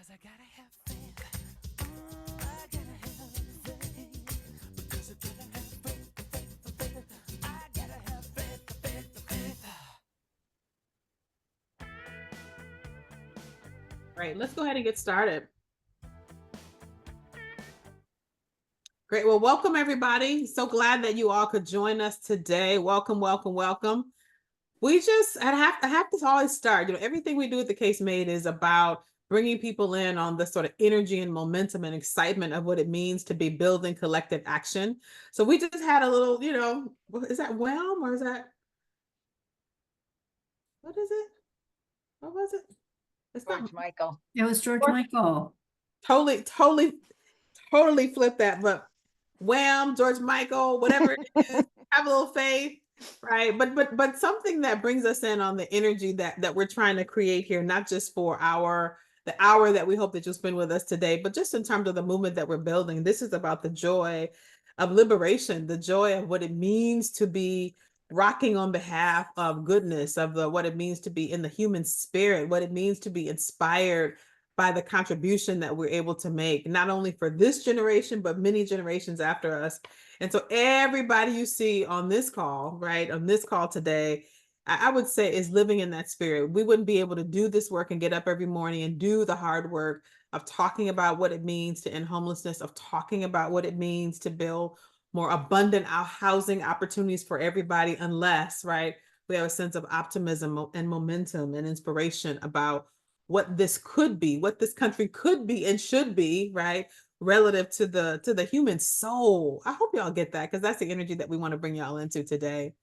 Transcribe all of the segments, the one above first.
'Cause I gotta have faith. I gotta have faith. Because I gotta have faith. I gotta have faith. Right, let's go ahead and get started. Great. Well, welcome everybody. So glad that you all could join us today. Welcome, welcome, welcome. I have to always start. Everything we do at the Case Made is about bringing people in on the sort of energy and momentum and excitement of what it means to be building collective action. So we just had a little, is that Whelm or is that, what is it? What was it? It's not George Michael. It was George Michael. totally flip that, but Wham, George Michael, whatever it is, have a little faith, right? But something that brings us in on the energy that we're trying to create here, not just for the hour that we hope that you'll spend with us today, but just in terms of the movement that we're building. This is about the joy of liberation, the joy of what it means to be rocking on behalf of goodness, of what it means to be in the human spirit, what it means to be inspired by the contribution that we're able to make, not only for this generation, but many generations after us. And so everybody you see on this call, right, on this call today, I would say is living in that spirit. We wouldn't be able to do this work and get up every morning and do the hard work of talking about what it means to end homelessness, of talking about what it means to build more abundant housing opportunities for everybody, unless, right, we have a sense of optimism and momentum and inspiration about what this could be, what this country could be and should be, right, relative to the human soul. I hope y'all get that, because that's the energy that we want to bring y'all into today.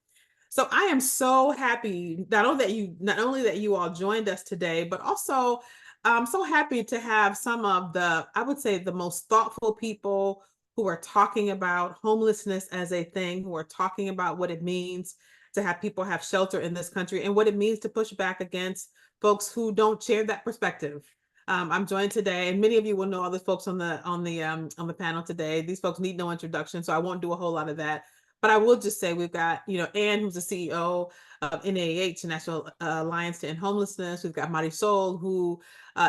So I am so happy not only that you all joined us today, but also I'm so happy to have some of I would say, the most thoughtful people who are talking about homelessness as a thing, who are talking about what it means to have people have shelter in this country and what it means to push back against folks who don't share that perspective. I'm joined today, and many of you will know all the folks on the panel today. These folks need no introduction, so I won't do a whole lot of that. But I will just say we've got, Anne, who's the CEO of NAH, National Alliance to End Homelessness. We've got Marisol, who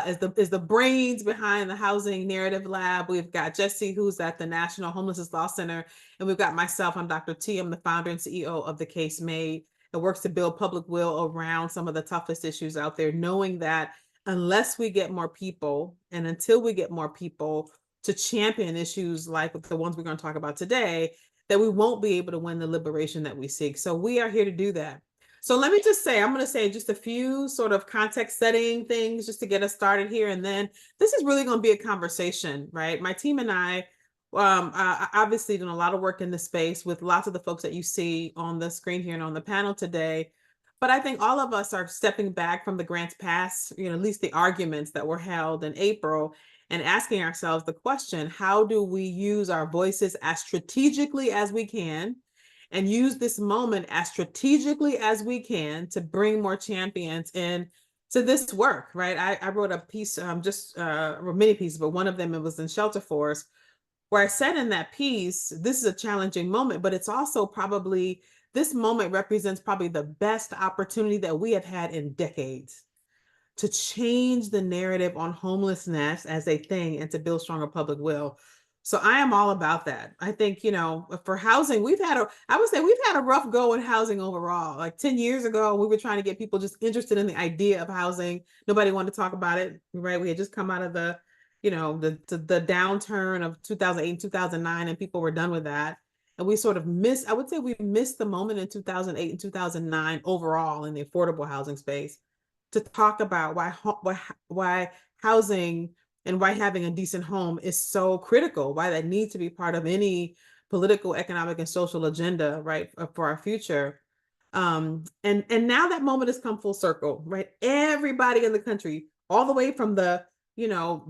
is the brains behind the Housing Narrative Lab. We've got Jesse, who's at the National Homelessness Law Center. And we've got myself, I'm Dr. T. I'm the founder and CEO of The Case Made. It works to build public will around some of the toughest issues out there, knowing that unless we get more people and until we get more people to champion issues like the ones we're going to talk about today, that we won't be able to win the liberation that we seek. So we are here to do that. So let me just say, I'm going to say just a few sort of context setting things just to get us started here. And then this is really going to be a conversation, right? My team and I obviously done a lot of work in this space with lots of the folks that you see on the screen here and on the panel today. But I think all of us are stepping back from the grants past, at least the arguments that were held in April, and asking ourselves the question, how do we use our voices as strategically as we can and use this moment as strategically as we can to bring more champions in to this work, right? I wrote a piece, many pieces, but one of them, it was in Shelter Force, where I said in that piece, this is a challenging moment, but it's also probably, this moment represents probably the best opportunity that we have had in decades to change the narrative on homelessness as a thing and to build stronger public will. So I am all about that. I think, for housing, I would say we've had a rough go in housing overall. Like 10 years ago, we were trying to get people just interested in the idea of housing. Nobody wanted to talk about it, right? We had just come out of the downturn of 2008 and 2009, and people were done with that. And we sort of I would say we missed the moment in 2008 and 2009 overall in the affordable housing space to talk about why housing and why having a decent home is so critical, why that needs to be part of any political, economic, and social agenda, right, for our future. And now that moment has come full circle, right? Everybody in the country, all the way from the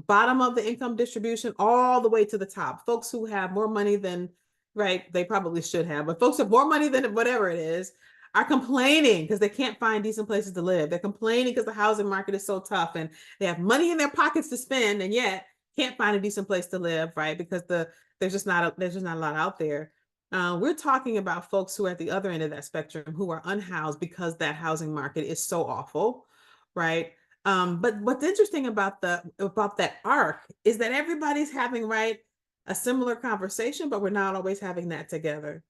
bottom of the income distribution, all the way to the top, folks who have more money than, right, they probably should have, but folks have more money than whatever it is, are complaining because they can't find decent places to live. They're complaining because the housing market is so tough, and they have money in their pockets to spend, and yet can't find a decent place to live, right? Because there's just not a lot out there. We're talking about folks who are at the other end of that spectrum, who are unhoused because that housing market is so awful, right? But what's interesting about that arc is that everybody's having, right, a similar conversation, but we're not always having that together.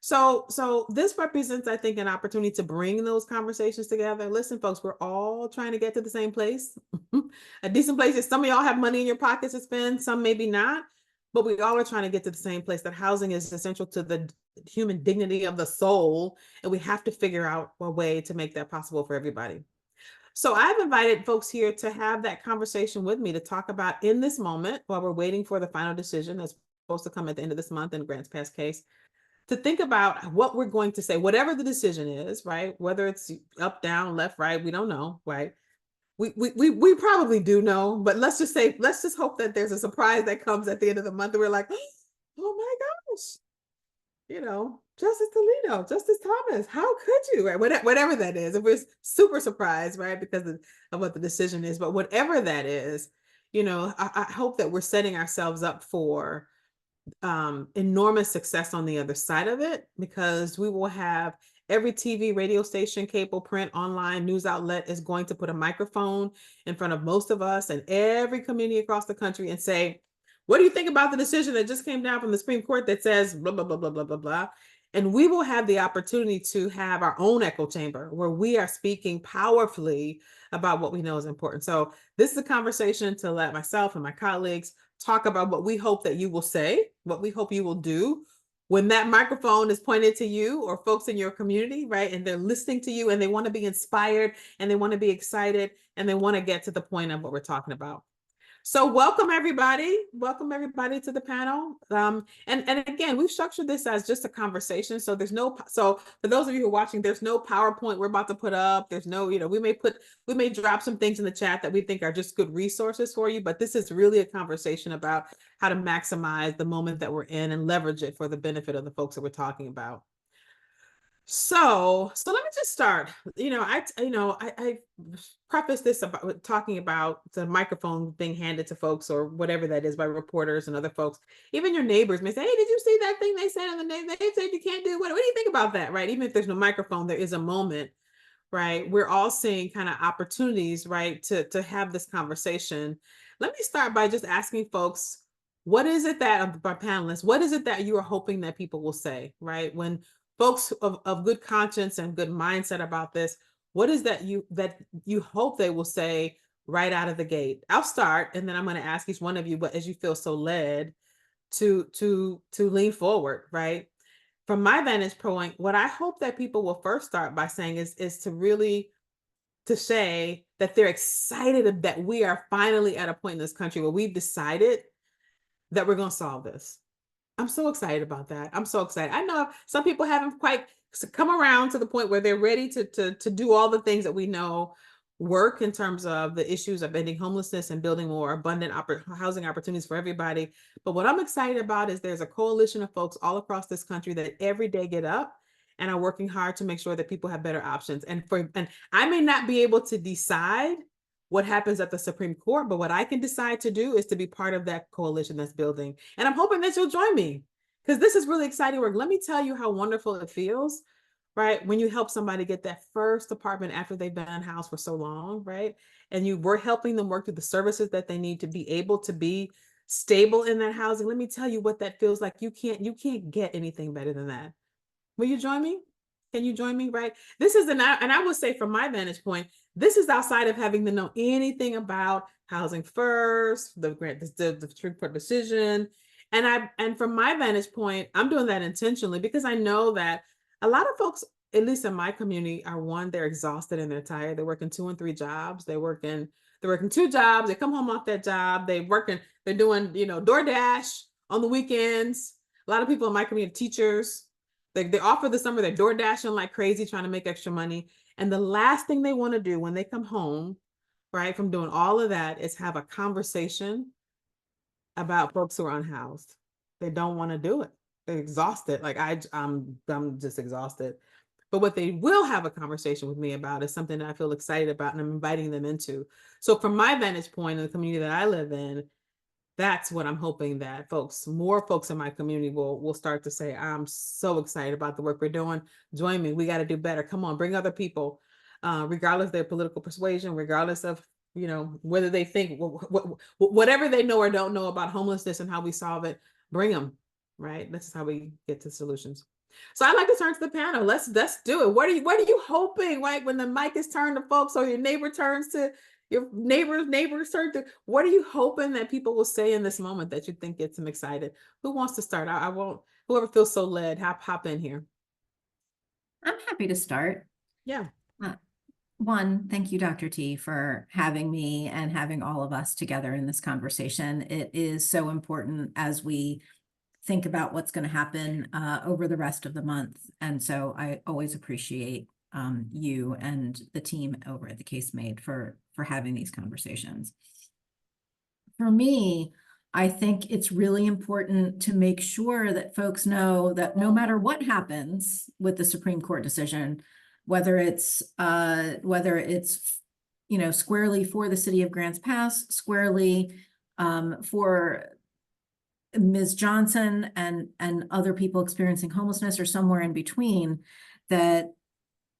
So this represents, I think, an opportunity to bring those conversations together. Listen, folks, we're all trying to get to the same place, a decent place. Some of y'all have money in your pockets to spend, some maybe not, but we all are trying to get to the same place, that housing is essential to the human dignity of the soul, and we have to figure out a way to make that possible for everybody. So I've invited folks here to have that conversation with me, to talk about, in this moment, while we're waiting for the final decision that's supposed to come at the end of this month in Grant's past case, to think about what we're going to say, whatever the decision is, right? Whether it's up, down, left, right, we don't know, right? We probably do know, but let's just hope that there's a surprise that comes at the end of the month and we're like, oh my gosh, Justice Toledo, Justice Thomas, how could you, right? Whatever that is, if we're super surprised, right, because of what the decision is, but whatever that is, I hope that we're setting ourselves up for enormous success on the other side of it, because we will have every TV, radio station, cable, print, online news outlet is going to put a microphone in front of most of us and every community across the country and say, what do you think about the decision that just came down from the Supreme Court that says blah, blah, blah, blah, blah, blah, blah. And we will have the opportunity to have our own echo chamber where we are speaking powerfully about what we know is important. So this is a conversation to let myself and my colleagues talk about what we hope that you will say, what we hope you will do when that microphone is pointed to you or folks in your community, right? And they're listening to you and they want to be inspired and they want to be excited and they want to get to the point of what we're talking about. So welcome everybody to the panel. And again, we've structured this as just a conversation. So so for those of you who are watching, there's no PowerPoint we're about to put up. There's no, we may drop some things in the chat that we think are just good resources for you, but this is really a conversation about how to maximize the moment that we're in and leverage it for the benefit of the folks that we're talking about. So let me just start. I preface this about talking about the microphone being handed to folks or whatever that is by reporters and other folks. Even your neighbors may say, "Hey, did you see that thing they said in the name? They said you can't do what do you think about that?" Right? Even if there's no microphone, there is a moment, right? We're all seeing kind of opportunities, right, to have this conversation. Let me start by just asking folks, what is it that, our panelists, what is it that you are hoping that people will say, right? When folks of good conscience and good mindset about this, what is that you hope they will say right out of the gate? I'll start, and then I'm going to ask each one of you, but as you feel so led to lean forward, right? From my vantage point, what I hope that people will first start by saying is to really to say that they're excited that we are finally at a point in this country where we've decided that we're going to solve this. I'm so excited about that. I'm so excited. I know some people haven't quite come around to the point where they're ready to do all the things that we know work in terms of the issues of ending homelessness and building more abundant housing opportunities for everybody. But what I'm excited about is there's a coalition of folks all across this country that every day get up and are working hard to make sure that people have better options. And I may not be able to decide what happens at the Supreme Court, but what I can decide to do is to be part of that coalition that's building. And I'm hoping that you'll join me, because this is really exciting work. Let me tell you how wonderful it feels, right? When you help somebody get that first apartment after they've been unhoused for so long, right? And you were helping them work through the services that they need to be able to be stable in that housing. Let me tell you what that feels like. You can't get anything better than that. Will you join me? Can you join me? Right. This is and I would say from my vantage point, this is outside of having to know anything about housing first, the Supreme Court decision. And from my vantage point, I'm doing that intentionally because I know that a lot of folks, at least in my community, they're exhausted and they're tired. They're working 2 and 3 jobs. They're working 2 jobs. They come home off that job. They're doing, DoorDash on the weekends. A lot of people in my community, teachers, they offer the summer, they're door dashing like crazy, trying to make extra money. And the last thing they want to do when they come home, right, from doing all of that is have a conversation about folks who are unhoused. They don't want to do it. They're exhausted. Like I'm just exhausted. But what they will have a conversation with me about is something that I feel excited about and I'm inviting them into. So from my vantage point in the community that I live in, that's what I'm hoping that more folks in my community will start to say, I'm so excited about the work we're doing. Join me. We got to do better. Come on, bring other people, regardless of their political persuasion, regardless of you know, whether they think whatever they know or don't know about homelessness and how we solve it, bring them, right? This is how we get to solutions. So I'd like to turn to the panel. Let's do it. What are you hoping, right? When the mic is turned to folks or your neighbor turns to your neighbors turn to, what are you hoping that people will say in this moment that you think gets them excited? Who wants to start? I won't, whoever feels so led, hop in here. I'm happy to start. Yeah. One, thank you, Dr. T, for having me and having all of us together in this conversation. It is so important as we think about what's going to happen over the rest of the month. And so I always appreciate you and the team over at the Case Made for having these conversations. For me, I think it's really important to make sure that folks know that no matter what happens with the Supreme Court decision, whether it's you know, squarely for the city of Grants Pass, squarely for Ms. Johnson and other people experiencing homelessness, or somewhere in between, that,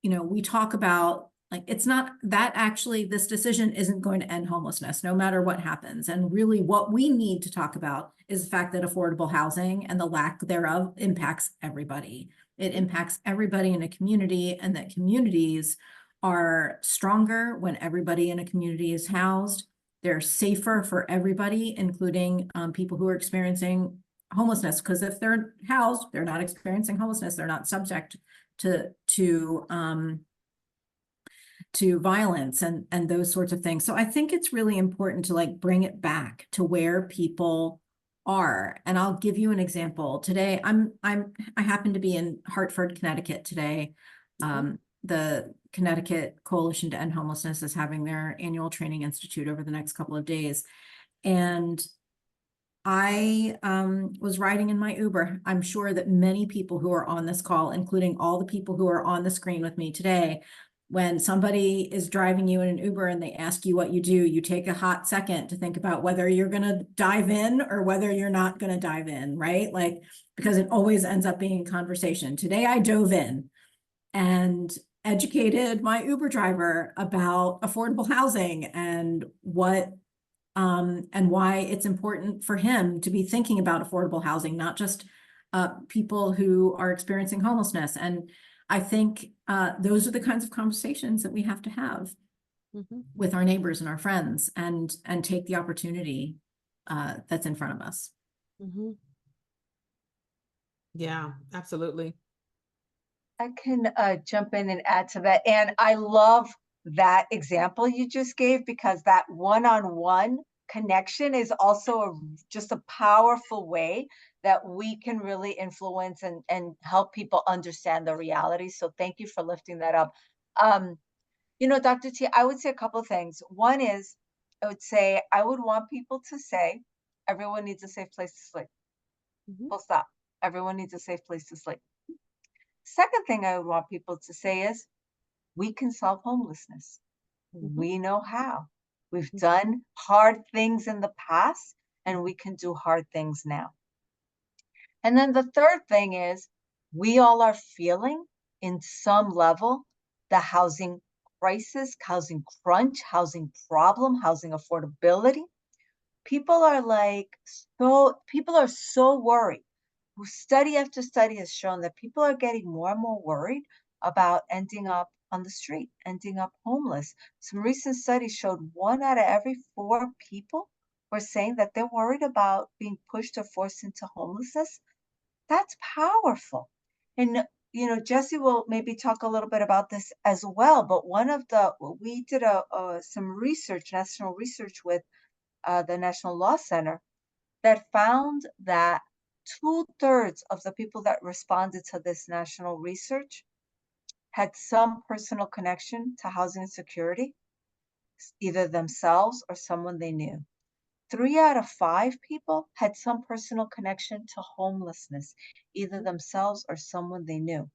you know, we talk about, like, it's not that actually this decision isn't going to end homelessness no matter what happens. And really what we need to talk about is the fact that affordable housing and the lack thereof impacts everybody. It impacts everybody in a community, and that communities are stronger when everybody in a community is housed. They're safer for everybody, including people who are experiencing homelessness, because if they're housed, they're not experiencing homelessness. They're not subject to violence and those sorts of things. So I think it's really important to, like, bring it back to where people are. And I'll give you an example. Today, I happen to be in Hartford, Connecticut today. The Connecticut Coalition to End Homelessness is having their annual training institute over the next couple of days. And I was riding in my Uber. I'm sure that many people who are on this call, including all the people who are on the screen with me today, when somebody is driving you in an Uber and they ask you what you do, you take a hot second to think about whether you're going to dive in or whether you're not going to dive in, right? Like, because it always ends up being a conversation. Today, I dove in and educated my Uber driver about affordable housing and why it's important for him to be thinking about affordable housing, not just people who are experiencing homelessness. And I think those are the kinds of conversations that we have to have with our neighbors and our friends, and take the opportunity that's in front of us. Yeah, absolutely. I can jump in and add to that. And I love that example you just gave, because that one-on-one connection is also just a powerful way that we can really influence and help people understand the reality. So thank you for lifting that up. You know, Dr. T, I would say a couple of things. One is, I would want people to say, everyone needs a safe place to sleep. Full stop. Everyone needs a safe place to sleep. Second thing I would want people to say is, we can solve homelessness. We know how. We've done hard things in the past, and we can do hard things now. And then the third thing is, we all are feeling, in some level, the housing crisis, housing crunch, housing problem, housing affordability. People are so worried. Study after study has shown that people are getting more and more worried about ending up on the street, ending up homeless. Some recent studies showed 1 out of every 4 people were saying that they're worried about being pushed or forced into homelessness. That's powerful. And, you know, Jesse will maybe talk a little bit about this as well, but we did some research, national research with the National Law Center, that found that 2/3 of the people that responded to this national research had some personal connection to housing insecurity, either themselves or someone they knew. 3 out of 5 people had some personal connection to homelessness, either themselves or someone they knew.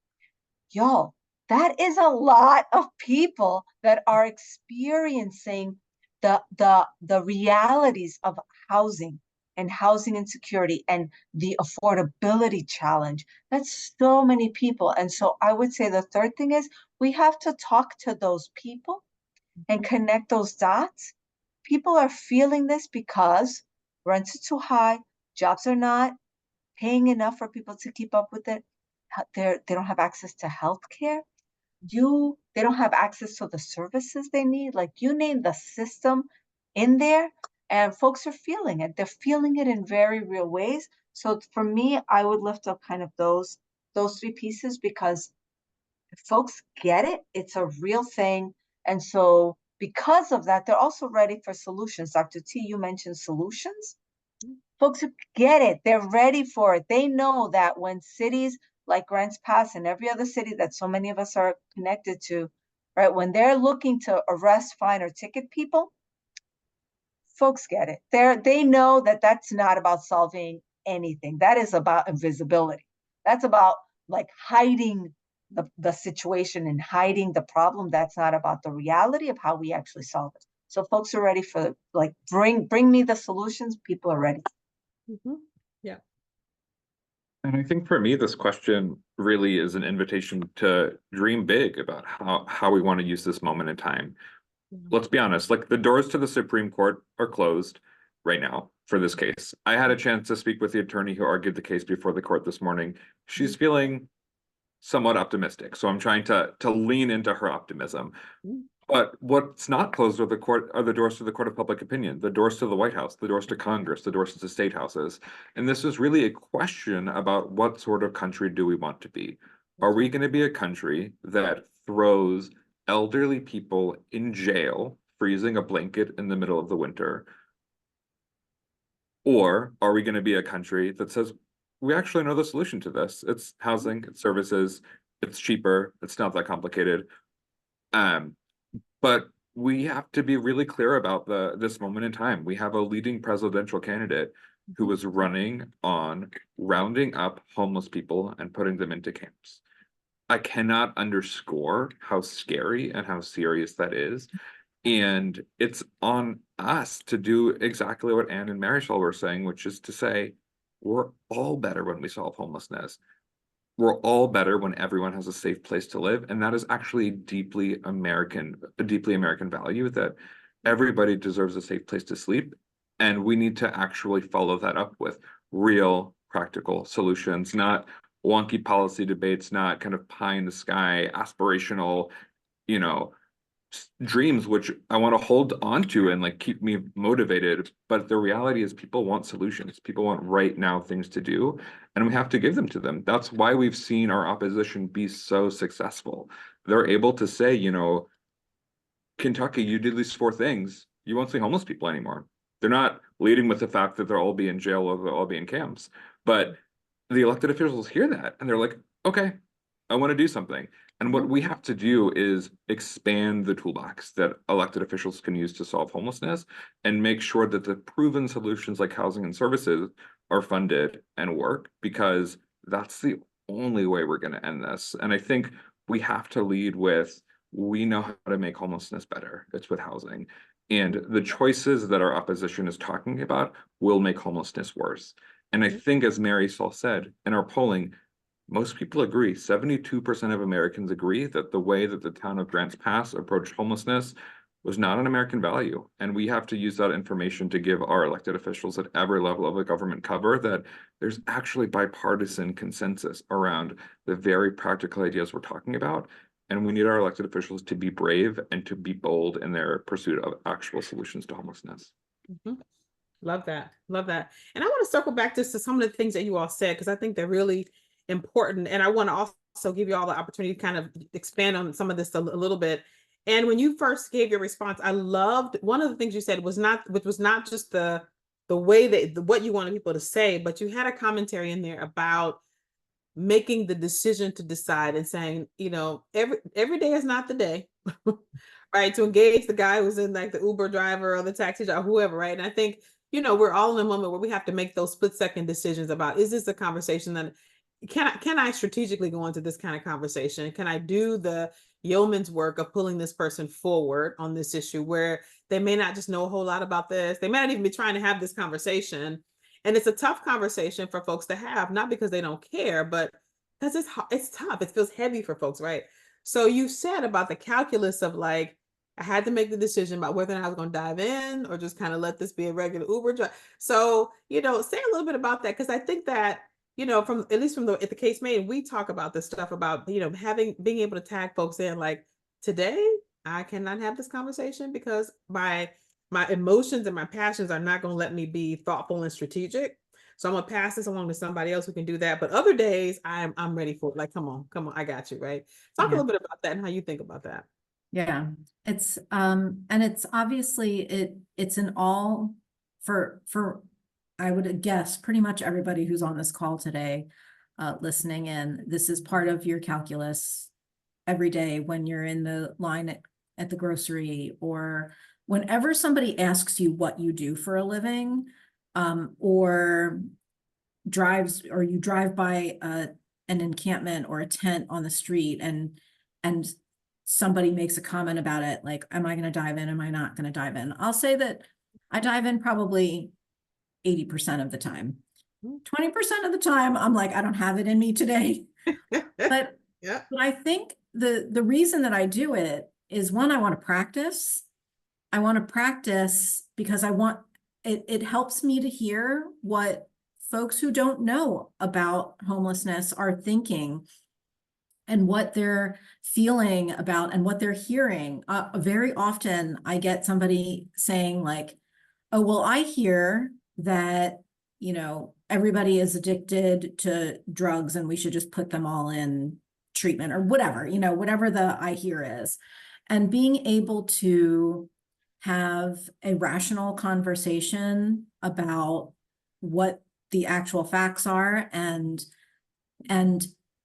Y'all, that is a lot of people that are experiencing the realities of housing and housing insecurity and the affordability challenge. That's so many people. And so I would say the third thing is, we have to talk to those people and connect those dots people are feeling this because rents are too high, jobs are not paying enough for people to keep up with it. They don't have access to health care. They don't have access to the services they need. Like, you name the system in there, and folks are feeling it. They're feeling it in very real ways. So for me, I would lift up kind of those three pieces, because if folks get it, it's a real thing. And so because of that, they're also ready for solutions. Dr. T, you mentioned solutions. Folks who get it, they're ready for it. They know that when cities like Grants Pass and every other city that so many of us are connected to, right, when they're looking to arrest, fine, or ticket people, folks get it. They know that that's not about solving anything. That is about invisibility. That's about like hiding the situation and hiding the problem. That's not about the reality of how we actually solve it. So folks are ready for, like, bring me the solutions. People are ready. Yeah. And I think for me, this question really is an invitation to dream big about how we want to use this moment in time. Let's be honest, like, the doors to the Supreme Court are closed right now for this case. I had a chance to speak with the attorney who argued the case before the court this morning. She's feeling somewhat optimistic, so I'm trying to lean into her optimism. But what's not closed are the doors to the court of public opinion, the doors to the White House, the doors to Congress, the doors to the state houses. And this is really a question about what sort of country do we want to be? Are we going to be a country that throws elderly people in jail, freezing a blanket in the middle of the winter? Or are we going to be a country that says, we actually know the solution to this? It's housing, it's services, it's cheaper, it's not that complicated. But we have to be really clear about this moment in time. We have a leading presidential candidate who was running on rounding up homeless people and putting them into camps. I cannot underscore how scary and how serious that is. And it's on us to do exactly what Anne and Marisol were saying, which is to say, we're all better when we solve homelessness. We're all better when everyone has a safe place to live. And that is actually a deeply American value, that everybody deserves a safe place to sleep. And we need to actually follow that up with real practical solutions, not wonky policy debates, not kind of pie in the sky, aspirational, dreams, which I want to hold on to and like keep me motivated. But the reality is people want solutions. People want right now things to do, and we have to give them to them. That's why we've seen our opposition be so successful. They're able to say, Kentucky, you did these 4 things. You won't see homeless people anymore. They're not leading with the fact that they'll all be in jail or they'll all be in camps. But the elected officials hear that and they're like, okay, I want to do something. And what we have to do is expand the toolbox that elected officials can use to solve homelessness and make sure that the proven solutions like housing and services are funded and work, because that's the only way we're going to end this. And I think we have to lead with, we know how to make homelessness better. It's with housing. And the choices that our opposition is talking about will make homelessness worse. And I think, as Marisol said, in our polling, most people agree, 72% of Americans agree that the way that the town of Grants Pass approached homelessness was not an American value. And we have to use that information to give our elected officials at every level of the government cover that there's actually bipartisan consensus around the very practical ideas we're talking about. And we need our elected officials to be brave and to be bold in their pursuit of actual solutions to homelessness. Love that. Love that. And I want to circle back just to some of the things that you all said, because I think they're really important. And I want to also give you all the opportunity to kind of expand on some of this a little bit. And when you first gave your response, I loved one of the things you said was not just the way that what you wanted people to say, but you had a commentary in there about making the decision to decide and saying, every day is not the day, right? To engage the guy who's in like the Uber driver or the taxi driver, whoever, right? And I think, we're all in a moment where we have to make those split-second decisions about, is this a conversation that can I strategically go into this kind of conversation? Can I do the yeoman's work of pulling this person forward on this issue where they may not just know a whole lot about this? They may not even be trying to have this conversation. And it's a tough conversation for folks to have, not because they don't care, but because it's tough. It feels heavy for folks, right? So you said about the calculus of like, I had to make the decision about whether or not I was going to dive in or just kind of let this be a regular Uber drive. So, say a little bit about that, because I think that, from at least from the at the case made, we talk about this stuff about, being able to tag folks in, like, today I cannot have this conversation because my emotions and my passions are not going to let me be thoughtful and strategic. So I'm gonna pass this along to somebody else who can do that. But other days I'm ready for it. Like, come on, I got you, right? Talk a Yeah. little bit about that and how you think about that. Yeah, and it's obviously it's an all for I would guess pretty much everybody who's on this call today, listening in. This is part of your calculus every day when you're in the line at the grocery, or whenever somebody asks you what you do for a living, or you drive by an encampment or a tent on the street, and somebody makes a comment about it, like, am I going to dive in? Am I not going to dive in? I'll say that I dive in probably 80% of the time. 20% of the time, I'm like, I don't have it in me today. But Yeah. I think the reason that I do it is, one, I want to practice. I want to practice because it helps me to hear what folks who don't know about homelessness are thinking and what they're feeling about and what they're hearing. Very often I get somebody saying, like, oh, well, I hear that, everybody is addicted to drugs and we should just put them all in treatment or whatever, whatever the I hear is. And being able to have a rational conversation about what the actual facts are, and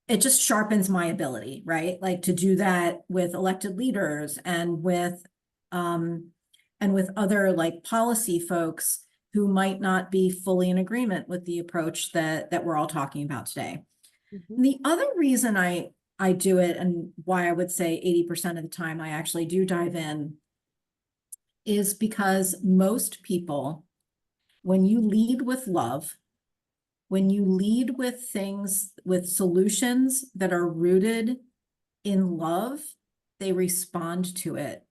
it just sharpens my ability, right? Like, to do that with elected leaders and with other, like, policy folks who might not be fully in agreement with the approach that we're all talking about today. Mhm. The other reason I do it, and why I would say 80% of the time I actually do dive in, is because most people, when you lead with love, when you lead with things, with solutions that are rooted in love, they respond to it.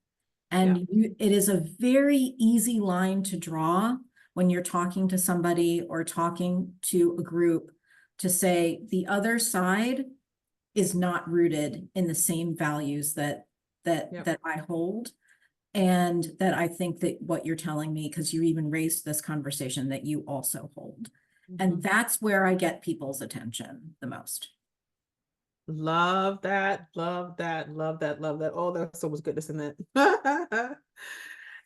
And it is a very easy line to draw when you're talking to somebody or talking to a group, to say the other side is not rooted in the same values that I hold. And that I think that what you're telling me, because you even raised this conversation, that you also hold. And that's where I get people's attention the most. Love that, love that, love that, love that. Oh, there's so much goodness in that.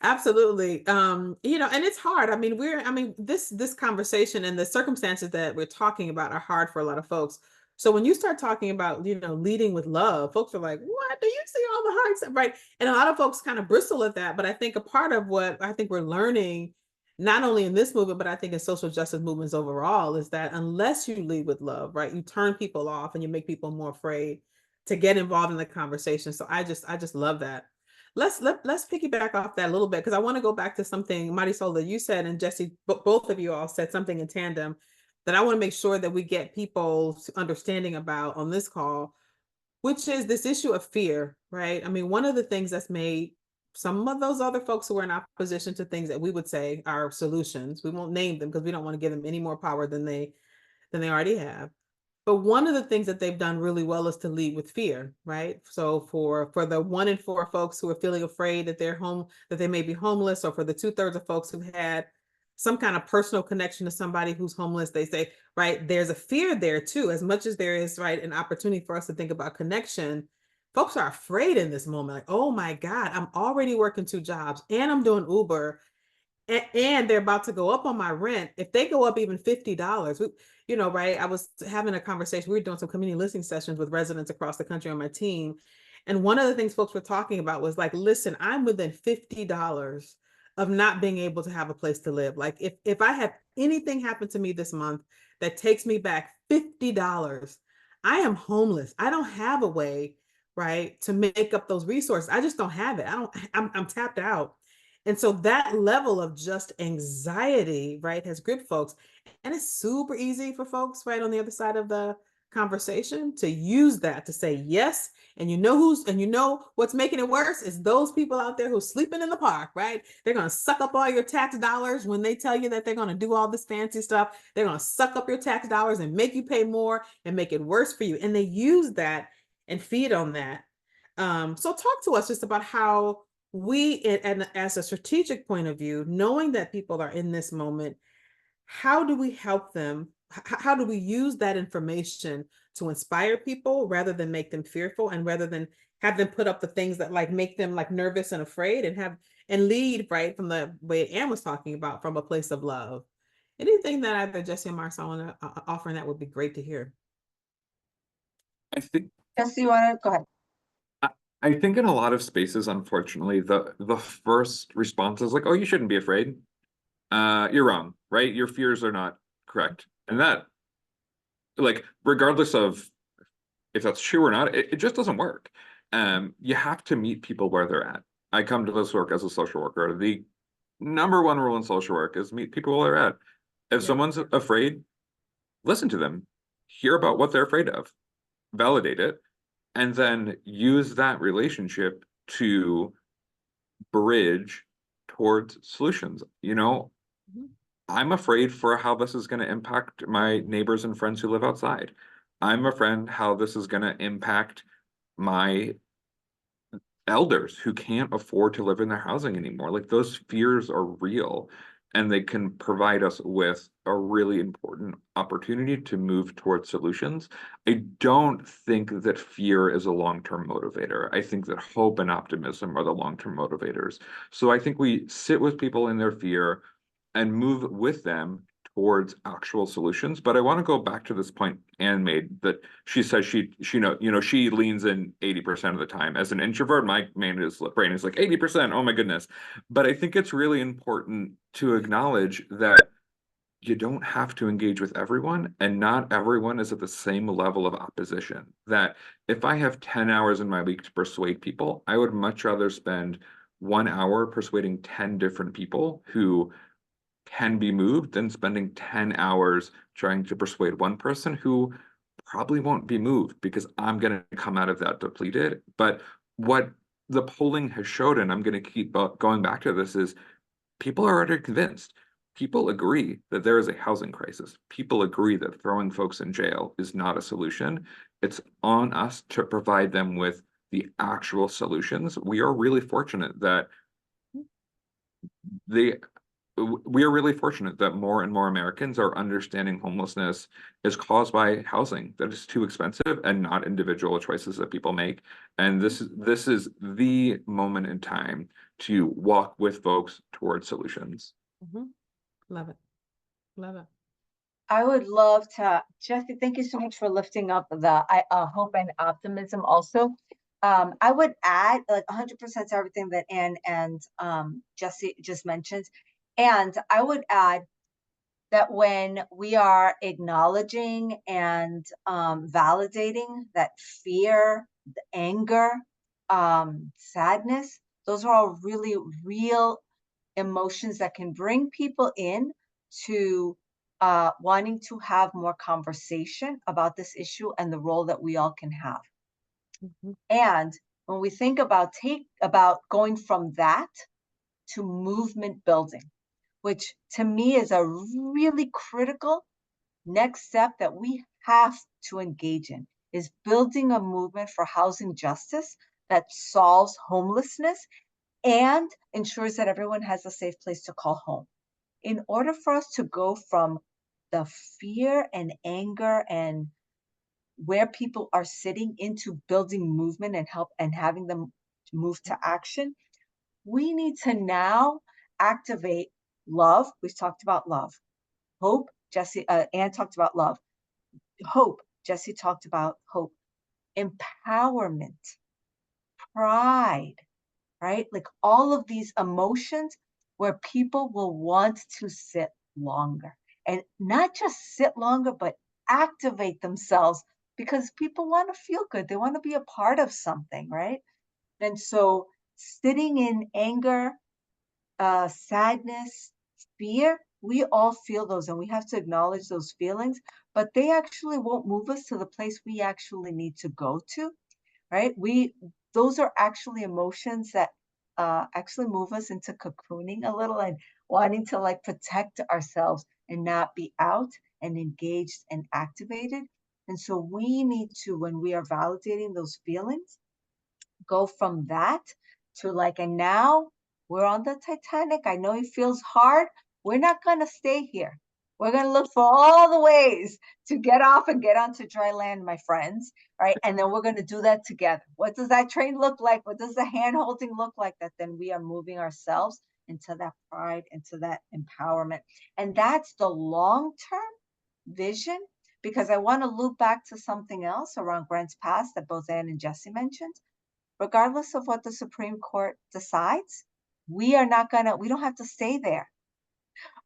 Absolutely. And it's hard. I mean, this conversation and the circumstances that we're talking about are hard for a lot of folks. So when you start talking about, leading with love, folks are like, what? Do you see all the hard stuff? Right. And a lot of folks kind of bristle at that. But I think a part of what I think we're learning, not only in this movement, but I think in social justice movements overall, is that unless you lead with love, right, you turn people off and you make people more afraid to get involved in the conversation. So I just love that. Let's piggyback off that a little bit, because I want to go back to something, Marisol, that you said, and Jesse, both of you all said something in tandem that I want to make sure that we get people's understanding about on this call, which is this issue of fear, right? I mean, one of the things that's made some of those other folks who are in opposition to things that we would say are solutions, we won't name them because we don't want to give them any more power than they already have. But one of the things that they've done really well is to lead with fear, right? So for the 1 in 4 folks who are feeling afraid that that they may be homeless, or for the 2/3 of folks who've had some kind of personal connection to somebody who's homeless, they say, right, there's a fear there too, as much as there is, right, an opportunity for us to think about connection. Folks are afraid in this moment, like, oh my God, I'm already working 2 jobs and I'm doing Uber, and they're about to go up on my rent. If they go up even $50, right? I was having a conversation. We were doing some community listening sessions with residents across the country on my team. And one of the things folks were talking about was like, listen, I'm within $50 of not being able to have a place to live. Like, if I have anything happen to me this month that takes me back $50, I am homeless. I don't have a way, right, to make up those resources. I just don't have it. I'm tapped out. And so that level of just anxiety, right, has gripped folks. And it's super easy for folks, right, on the other side of the conversation to use that to say yes. And you know what's making it worse is those people out there who sleeping in the park, right? They're going to suck up all your tax dollars when they tell you that they're going to do all this fancy stuff. They're going to suck up your tax dollars and make you pay more and make it worse for you. And they use that and feed on that. So talk to us just about how we, and as a strategic point of view, knowing that people are in this moment, how do we help them? How do we use that information to inspire people rather than make them fearful, and rather than have them put up the things that like make them like nervous and afraid, and lead right from the way Anne was talking about, from a place of love? Anything that either Jesse or Marisol want to offer, that would be great to hear. I think Jesse, you want to go ahead? I think in a lot of spaces, unfortunately, the first response is like, "Oh, you shouldn't be afraid. You're wrong, right? Your fears are not correct." And that, like, regardless of if that's true or not, it just doesn't work. You have to meet people where they're at. I come to this work as a social worker. The number one rule in social work is meet people where they're at. If someone's afraid, listen to them, hear about what they're afraid of, validate it, and then use that relationship to bridge towards solutions. I'm afraid for how this is going to impact my neighbors and friends who live outside. I'm afraid how this is going to impact my elders who can't afford to live in their housing anymore. Like, those fears are real, and they can provide us with a really important opportunity to move towards solutions. I don't think that fear is a long-term motivator. I think that hope and optimism are the long-term motivators. So I think we sit with people in their fear and move with them towards actual solutions. But I want to go back to this point Anne made, that she says she leans in 80% of the time. As an introvert, my brain is like 80%. Oh my goodness. But I think it's really important to acknowledge that you don't have to engage with everyone, and not everyone is at the same level of opposition. That if I have 10 hours in my week to persuade people, I would much rather spend 1 hour persuading 10 different people who can be moved than spending 10 hours trying to persuade one person who probably won't be moved, because I'm going to come out of that depleted. But what the polling has showed, and I'm going to keep going back to this, is people are already convinced. People agree that there is a housing crisis. People agree that throwing folks in jail is not a solution. It's on us to provide them with the actual solutions. We are really fortunate that more and more Americans are understanding homelessness is caused by housing that is too expensive and not individual choices that people make. And this is the moment in time to walk with folks towards solutions. Love it. Love it. I would love to, Jesse, thank you so much for lifting up the hope and optimism also. I would add like 100% to everything that Anne and Jesse just mentioned. And I would add that when we are acknowledging and validating that fear, anger, sadness, those are all really real emotions that can bring people in to wanting to have more conversation about this issue and the role that we all can have. And when we think about going from that to movement building, which to me is a really critical next step that we have to engage in, is building a movement for housing justice that solves homelessness and ensures that everyone has a safe place to call home. In order for us to go from the fear and anger and where people are sitting into building movement and help and having them move to action, we need to now activate love. We've talked about love. Hope, Jesse, Anne talked about love. Hope, Jesse talked about hope. Empowerment, pride, right? Like all of these emotions where people will want to sit longer, and not just sit longer, but activate themselves, because people want to feel good. They want to be a part of something, right? And so sitting in anger, sadness, fear We all feel those, and we have to acknowledge those feelings, but they actually won't move us to the place we actually need to go to, right? Those are actually emotions that actually move us into cocooning a little and wanting to like protect ourselves and not be out and engaged and activated. And so we need to, when we are validating those feelings, go from that to like, and now we're on the Titanic. I know it feels hard. We're not going to stay here. We're going to look for all the ways to get off and get onto dry land, my friends. Right. And then we're going to do that together. What does that train look like? What does the hand holding look like? That then we are moving ourselves into that pride, into that empowerment. And that's the long term vision. Because I want to loop back to something else around Grants Pass that both Ann and Jesse mentioned. Regardless of what the Supreme Court decides, we don't have to stay there.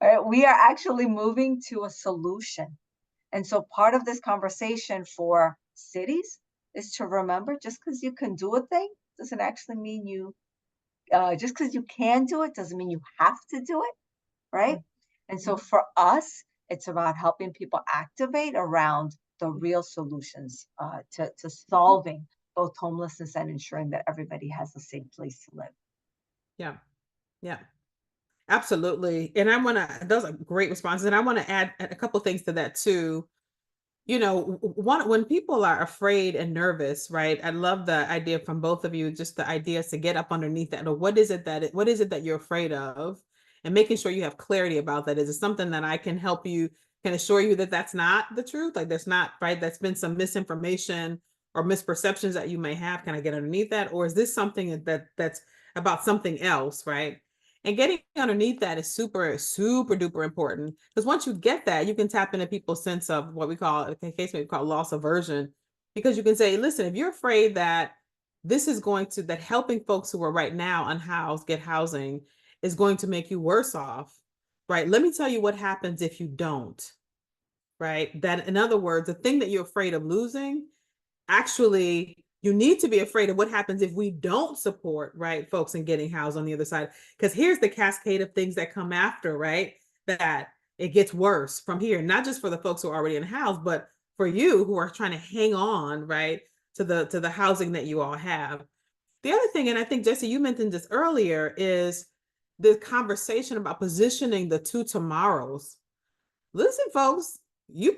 Right? We are actually moving to a solution. And so part of this conversation for cities is to remember, just because you can do a thing doesn't actually mean just because you can do it doesn't mean you have to do it, right? And so for us, it's about helping people activate around the real solutions to solving both homelessness and ensuring that everybody has a safe place to live. Yeah. Yeah. Absolutely. And I want to, those are great responses. And I want to add a couple things to that too. When people are afraid and nervous, right? I love the idea from both of you, just the idea is to get up underneath that. Or what is it that you're afraid of? And making sure you have clarity about that. Is it something that I can help you, can assure you that that's not the truth? Like that's not, right? That's been some misinformation or misperceptions that you may have. Can I get underneath that? Or is this something that's about something else, right? And getting underneath that is super, super duper important. Because once you get that, you can tap into people's sense of what we call, in the case we call loss aversion. Because you can say, listen, if you're afraid that that helping folks who are right now unhoused get housing is going to make you worse off, right? Let me tell you what happens if you don't, right? That, in other words, the thing that you're afraid of losing, actually, you need to be afraid of what happens if we don't support, right, folks in getting housed on the other side. Because here's the cascade of things that come after, right? That it gets worse from here, not just for the folks who are already in house, but for you who are trying to hang on, right, to the housing that you all have. The other thing, and I think, Jesse, you mentioned this earlier, is the conversation about positioning the two tomorrows. Listen, folks, we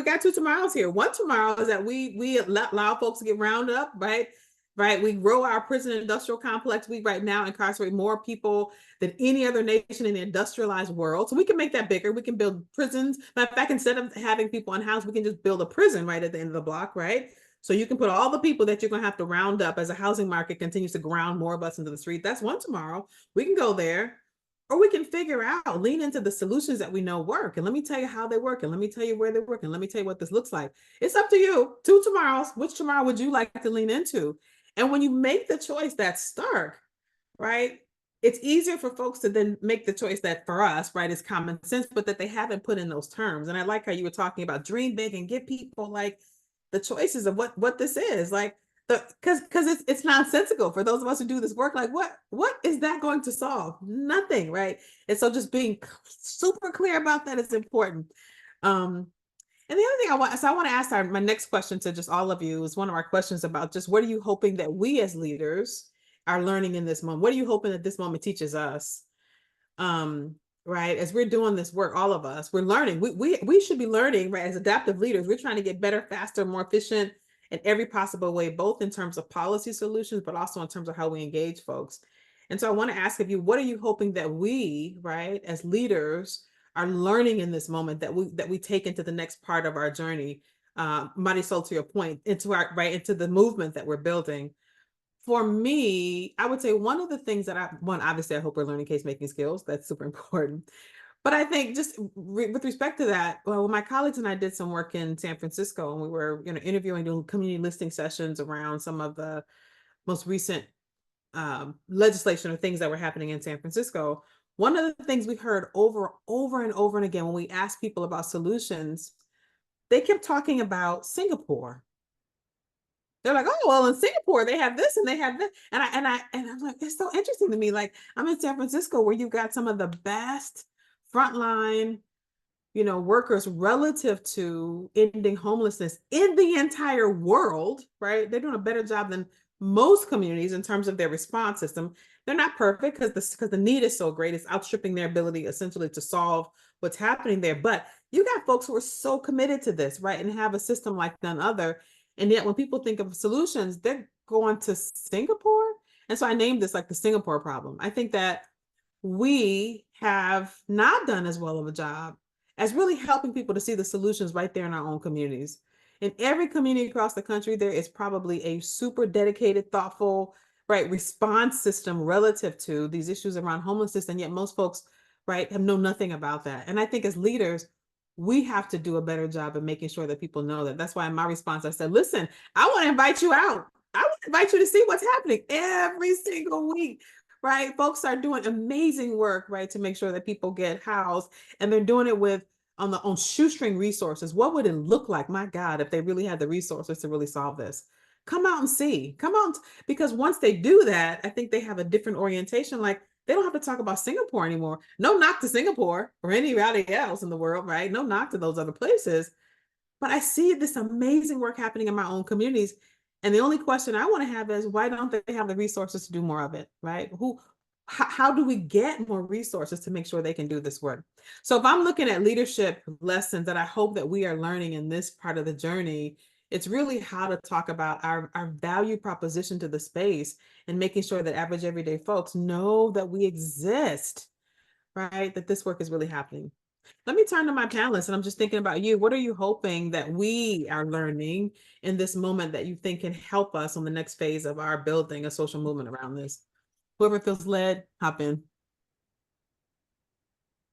got two tomorrows here. One tomorrow is that we allow folks to get rounded up, right? Right. We grow our prison industrial complex. We right now incarcerate more people than any other nation in the industrialized world. So we can make that bigger. We can build prisons. Matter of fact, instead of having people unhoused, we can just build a prison right at the end of the block, right? So you can put all the people that you're going to have to round up as the housing market continues to ground more of us into the street. That's one tomorrow. We can go there. Or we can figure out, lean into the solutions that we know work. And let me tell you how they work. And let me tell you where they work. And let me tell you what this looks like. It's up to you. Two tomorrows. Which tomorrow would you like to lean into? And when you make the choice that's stark, right? It's easier for folks to then make the choice that for us, right, is common sense, but that they haven't put in those terms. And I like how you were talking about dream big and give people like the choices of what this is. Like, because it's nonsensical for those of us who do this work. Like, what is that going to solve? Nothing, right? And so just being super clear about that is important. And the other thing I want to ask my next question to just all of you is one of our questions about just what are you hoping that we as leaders are learning in this moment? What are you hoping that this moment teaches us? Right, as we're doing this work, all of us, we're learning. We should be learning, right? As adaptive leaders, we're trying to get better, faster, more efficient in every possible way, both in terms of policy solutions, but also in terms of how we engage folks. And so I want to ask of you, what are you hoping that we, right, as leaders are learning in this moment that we take into the next part of our journey? Marisol, to your point, into the movement that we're building. For me, I would say one of the things that obviously I hope we're learning case making skills. That's super important. But I think just with respect to that, well, my colleagues and I did some work in San Francisco, and we were, interviewing, doing community listening sessions around some of the most recent legislation or things that were happening in San Francisco. One of the things we heard over and over and again when we asked people about solutions, they kept talking about Singapore. They're like, oh, well, in Singapore, they have this and they have this. And I'm like, it's so interesting to me. Like, I'm in San Francisco where you've got some of the best frontline, workers relative to ending homelessness in the entire world, right? They're doing a better job than most communities in terms of their response system. They're not perfect because the need is so great. It's outstripping their ability essentially to solve what's happening there. But you got folks who are so committed to this, right? And have a system like none other. And yet when people think of solutions, they're going to Singapore. And so I named this like the Singapore problem. I think that we have not done as well of a job as really helping people to see the solutions right there in our own communities. In every community across the country, there is probably a super dedicated, thoughtful, right, response system relative to these issues around homelessness. And yet most folks, right, have known nothing about that. And I think as leaders, we have to do a better job of making sure that people know that. That's why in my response, I said, listen, I want to invite you out. I want to invite you to see what's happening every single week, right? Folks are doing amazing work, right, to make sure that people get housed, and they're doing it with on shoestring resources. What would it look like, my God, if they really had the resources to really solve this? Come out and see. Come out, because once they do that, I think they have a different orientation. Like they don't have to talk about Singapore anymore. No knock to Singapore or anybody else in the world, right? No knock to those other places. But I see this amazing work happening in my own communities. And the only question I want to have is why don't they have the resources to do more of it, right? How do we get more resources to make sure they can do this work? So if I'm looking at leadership lessons that I hope that we are learning in this part of the journey, it's really how to talk about our value proposition to the space and making sure that average everyday folks know that we exist, right? That this work is really happening. Let me turn to my panelists, and I'm just thinking about you. What are you hoping that we are learning in this moment that you think can help us on the next phase of our building a social movement around this? Whoever feels led, hop in.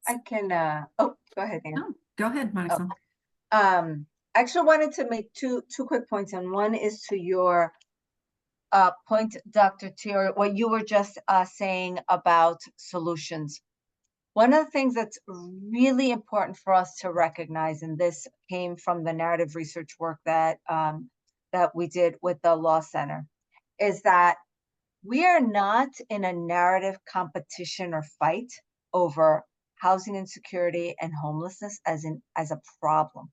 I can, go ahead, Anne. No, go ahead, Marisol. I actually wanted to make two quick points, and one is to your point, Dr. Tier, what you were just saying about solutions. One of the things that's really important for us to recognize, and this came from the narrative research work that we did with the Law Center, is that we are not in a narrative competition or fight over housing insecurity and homelessness as a problem.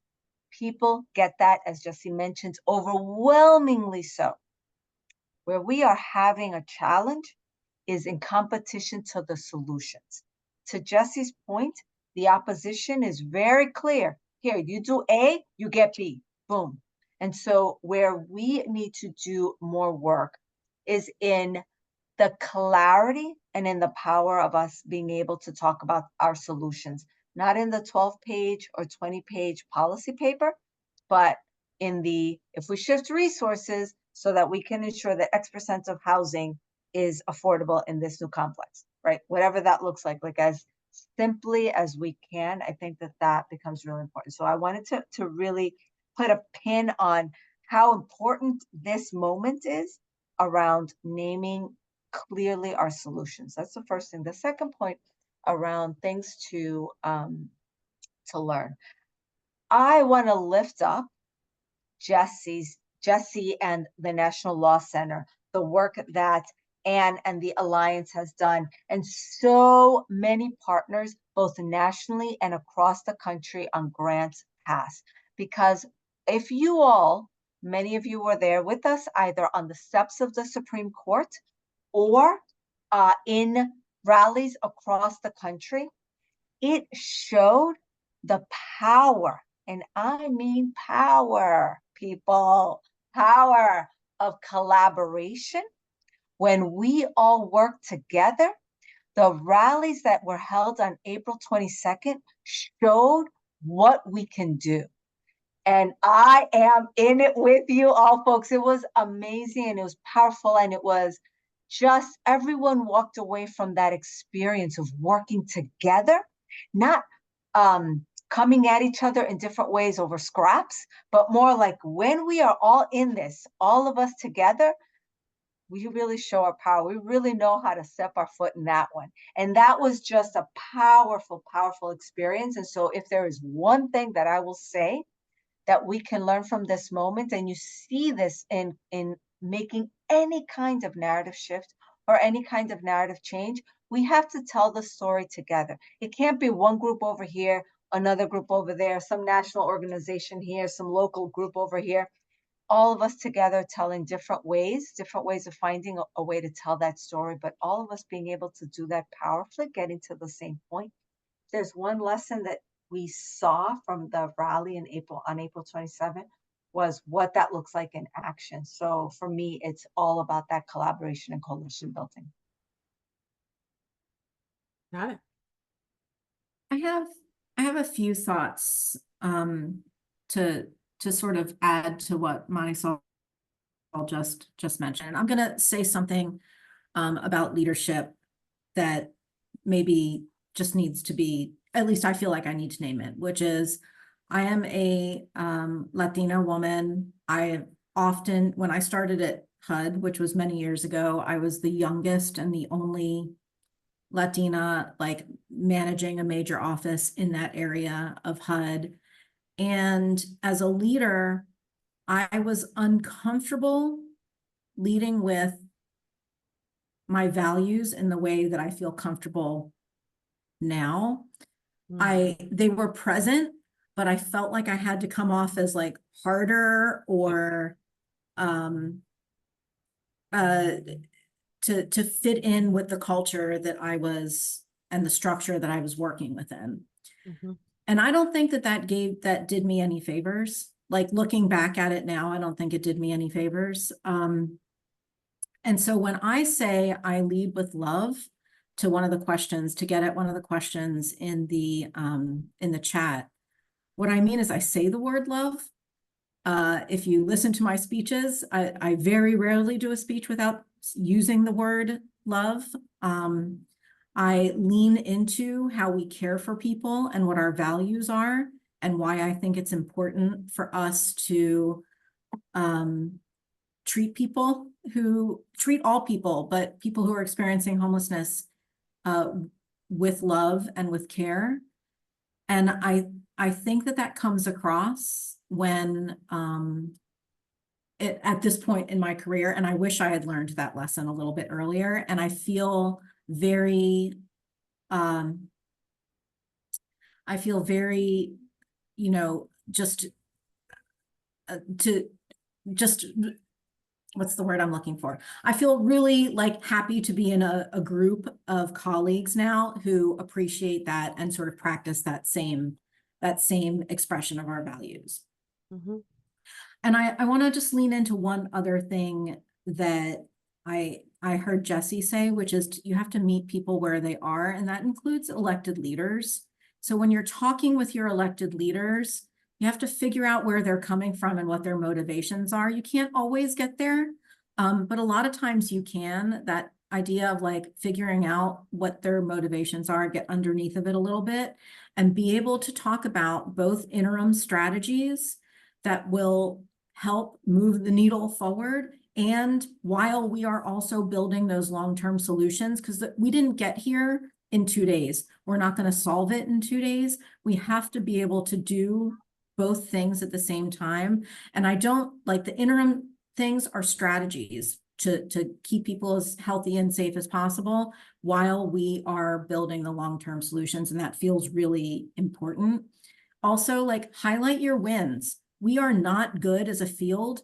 People get that, as Jesse mentioned, overwhelmingly so. Where we are having a challenge is in competition to the solutions. To Jesse's point, the opposition is very clear. Here, you do A, you get B, boom. And so where we need to do more work is in the clarity and in the power of us being able to talk about our solutions, not in the 12-page or 20-page policy paper, but in the, if we shift resources so that we can ensure that X% of housing is affordable in this new complex, right? Whatever that looks like as simply as we can, I think that becomes really important. So I wanted to really put a pin on how important this moment is around naming clearly our solutions. That's the first thing. The second point around things to learn. I want to lift up Jesse and the National Law Center, the work that Anne and the Alliance has done, and so many partners, both nationally and across the country on Grants Pass. Because if you all, many of you were there with us, either on the steps of the Supreme Court or in rallies across the country, it showed the power, and I mean power, people, power of collaboration. When we all work together, the rallies that were held on April 22nd showed what we can do. And I am in it with you all, folks. It was amazing and it was powerful, and it was just everyone walked away from that experience of working together, not coming at each other in different ways over scraps, but more like when we are all in this, all of us together, we really show our power. We really know how to step our foot in that one. And that was just a powerful, powerful experience. And so if there is one thing that I will say that we can learn from this moment, and you see this in making any kind of narrative shift or any kind of narrative change, We have to tell the story together. It can't be one group over here, another group over there, some national organization here, some local group over here. All of us together telling different ways of finding a way to tell that story, but all of us being able to do that powerfully, getting to the same point. There's one lesson that we saw from the rally in April, on April 27th, was what that looks like in action. So for me, it's all about that collaboration and coalition building. Got it. I have a few thoughts to sort of add to what Marisol just mentioned. I'm gonna say something about leadership that maybe just needs to be, at least I feel like I need to name it, which is I am a Latina woman. I often, when I started at HUD, which was many years ago, I was the youngest and the only Latina, like, managing a major office in that area of HUD. And as a leader, I was uncomfortable leading with my values in the way that I feel comfortable now. They were present, but I felt like I had to come off as like harder or to fit in with the culture that I was and the structure that I was working within. And I don't think that did me any favors. Like, looking back at it now, I don't think it did me any favors. And so when I say I lead with love, to one of the questions, to get at one of the questions in the chat, what I mean is I say the word love. If you listen to my speeches, I very rarely do a speech without using the word love. I lean into how we care for people and what our values are, and why I think it's important for us to treat all people, but people who are experiencing homelessness with love and with care. And I think that comes across when at this point in my career, and I wish I had learned that lesson a little bit earlier. And I feel very, you know, what's the word I'm looking for? I feel really like happy to be in a group of colleagues now who appreciate that and sort of practice that same expression of our values. And I want to just lean into one other thing that I heard Jesse say, which is you have to meet people where they are, and that includes elected leaders. So when you're talking with your elected leaders, you have to figure out where they're coming from and what their motivations are. You can't always get there, but a lot of times you can. That idea of like figuring out what their motivations are, get underneath of it a little bit, and be able to talk about both interim strategies that will help move the needle forward, and while we are also building those long-term solutions, because we didn't get here in 2 days. We're not going to solve it in 2 days. We have to be able to do both things at the same time. And I don't like the interim things are strategies to keep people as healthy and safe as possible while we are building the long-term solutions. And that feels really important. Also, like, highlight your wins. We are not good as a field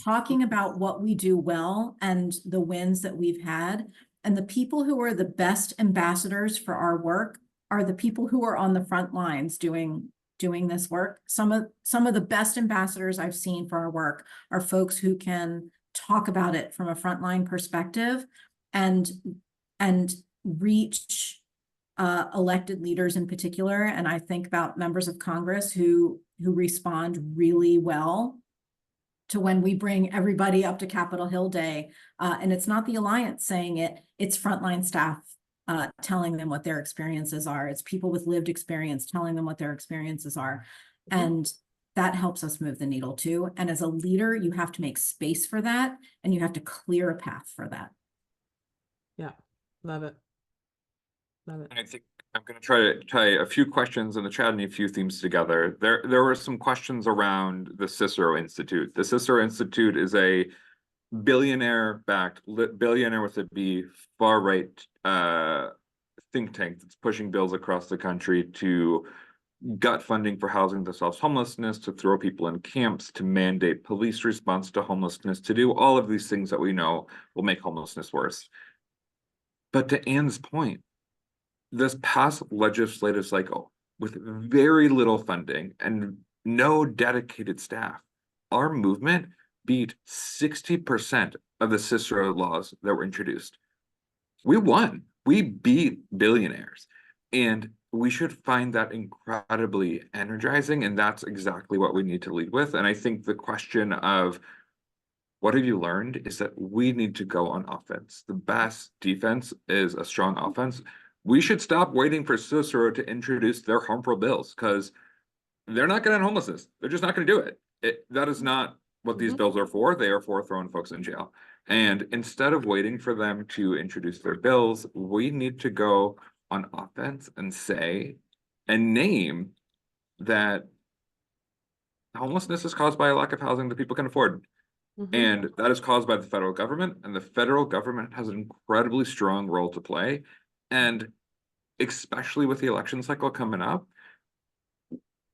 talking about what we do well and the wins that we've had. And the people who are the best ambassadors for our work are the people who are on the front lines doing this work. Some of the best ambassadors I've seen for our work are folks who can talk about it from a frontline perspective and reach elected leaders in particular. And I think about members of Congress who respond really well to when we bring everybody up to Capitol Hill Day. And it's not the Alliance saying it, it's frontline staff telling them what their experiences are. It's people with lived experience telling them what their experiences are. And that helps us move the needle too. And as a leader, you have to make space for that, and you have to clear a path for that. Yeah, love it. Love it. And I think I'm going to try to tie a few questions in the chat and a few themes together. There were some questions around the Cicero Institute. The Cicero Institute is a billionaire with a B, far right think tank that's pushing bills across the country to gut funding for housing that solves homelessness, to throw people in camps, to mandate police response to homelessness, to do all of these things that we know will make homelessness worse. But to Anne's point, this past legislative cycle, with very little funding and no dedicated staff, our movement beat 60% of the Cicero laws that were introduced. We won. We beat billionaires. And we should find that incredibly energizing. And that's exactly what we need to lead with. And I think the question of what have you learned is that we need to go on offense. The best defense is a strong offense. We should stop waiting for Cicero to introduce their harmful bills because they're not going to end homelessness. They're just not going to do it. That is not what these bills are for. They are for throwing folks in jail. And instead of waiting for them to introduce their bills, we need to go on offense and say and name that homelessness is caused by a lack of housing that people can afford. And that is caused by the federal government, and the federal government has an incredibly strong role to play. And especially with the election cycle coming up,